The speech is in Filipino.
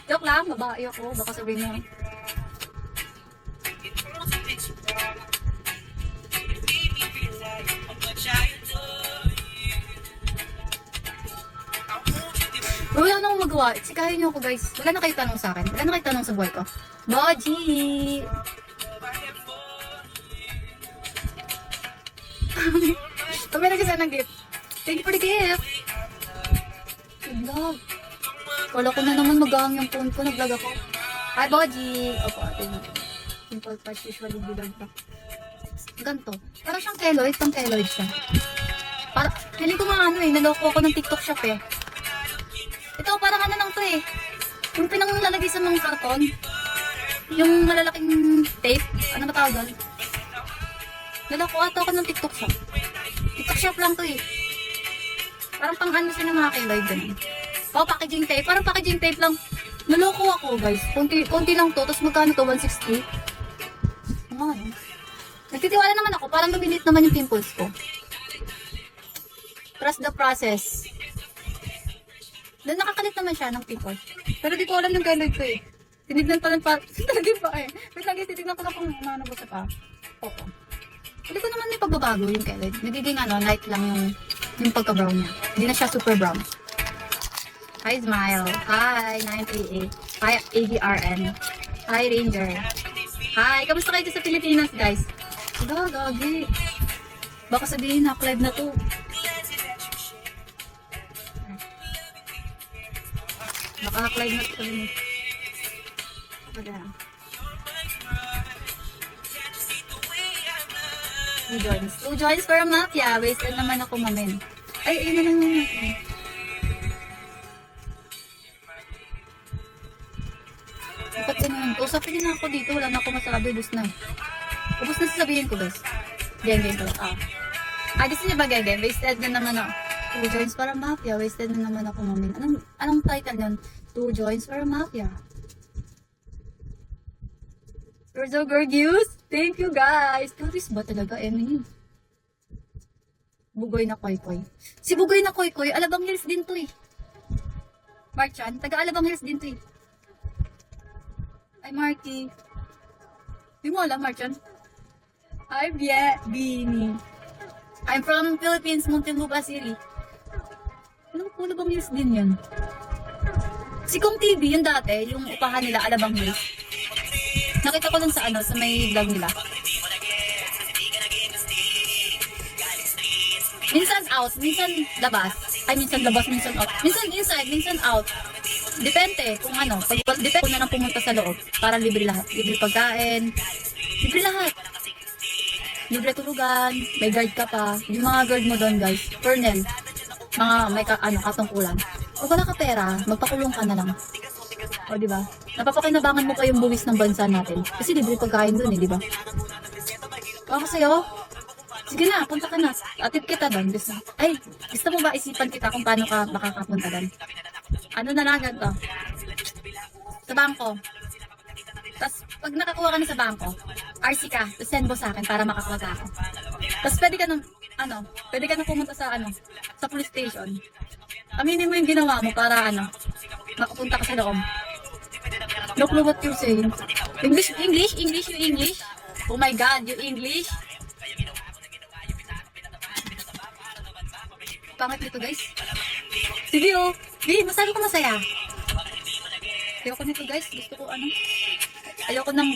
Joke lang, babae ako. Baka sabihin mo. Wala na akong magawa. Sikahin niyo ako, guys. Wala na kayo tanong sa akin. Wala na kayo tanong sa buhay ko. Boji! Pag may nagkasa ng gift. Thank you for the gift. Good vlog. Kala ko na naman mag-ahang yung phone ko. Nag-vlog ako. Hi, Boji! Opo, atin. Simple parts usually vlog pa. Ganto. Parang siyang keloid. Pang keloid siya. Para, hindi ko nga ano eh. Naloko ako ng TikTok shop eh. Ito, parang ano lang to eh. Yung pinanglalagay sa mga karton. Yung malalaking tape. Ano ba tawag doon? Naloko ata ako ng TikTok shop. TikTok shop lang to eh. Parang pang ano siya ng mga keloid ganun. Oh, packaging tape. Parang packaging tape lang. Naloko ako guys. Konti lang to. Tapos magkano to? 160? Ano? Nagtitiwala naman ako. Parang luminit naman yung pimples ko. Trust the process. Then nakakalit naman siya ng pimples. Pero di ko alam yung keloid ko eh. Tinignan pa lang pa. Tinignan pa eh. Wait lang guys, titignan ko na kung ano ba sa pa. Oo. Hindi ko naman may pagbabago yung keloid. Nagiging ano, light lang yung pagka-brown niya. Hindi na siya super brown. Hi Smile. Hi 938. Hi ADRN. Hi Ranger. Hi. Kamusta kayo sa Pilipinas guys? Gagi. Baka sabihin na live na to. Baka live na to. Wala. 2 joints. 2 joints for a mafia. Wasted naman ako mamin. Ay, ayun na lang naman. Ba't ganun? Usapin din ako dito. Wala na ako masabi. Ubus na. Ubus na sasabihin ko, guys. Geng ko. Gusto niya ba geng? Wasted na naman ako. 2 joints para mafia. Wasted na naman ako mamin. Anong title yun? 2 joints for a mafia. You're so gorgeous. Thank you, guys. Tourist ba talaga, Emily? Bugoy na koy-koy. Si Bugoy na koy-koy, Alabang Hills din to eh. Marchan, taga Alabang Hills din to eh. Ay, Marky. Di mo alam, Marchan? Ay, Bini. I'm from Philippines, Muntinlupa City. Alam ko, Alabang Hills din yan. Si Kong TV, yung dati, yung upahan nila, Alabang Hills. Nakita ko lang sa ano, sa may vlog nila. Minsan out, minsan labas. Ay, minsan labas, minsan out. Minsan inside, minsan out. Depende kung ano. Depende kung na lang pumunta sa loob. Para libre lahat. Libre pagkain. Libre lahat. Libre tulugan. May guard ka pa. Yung mga guard mo doon, guys. Colonel. Mga may katungkulan. O wala ka pera, magpakulong ka na lang. O, diba? Napapakinabangan mo pa yung buwis ng bansa natin. Kasi libre pagkain doon eh, diba? O, sa'yo? Sige na, punta ka na. Atid kita doon. Gusto mo ba isipan kita kung paano ka makakapunta doon? Ano na lang ganito? Sa bangko. Tapos, pag nakakuha ka na sa bangko, RC ka, tapos send mo sa akin para makakuha ka ako. Tapos, pwede ka na pumunta sa police station. Aminin mo yung ginawa mo para makapunta ka sa loob. No clue what you're saying. English, you English. Oh my God, you English. Pangit nito guys. Sige oh. Masabi ko masaya. Ayoko nito guys. Gusto ko ayoko ng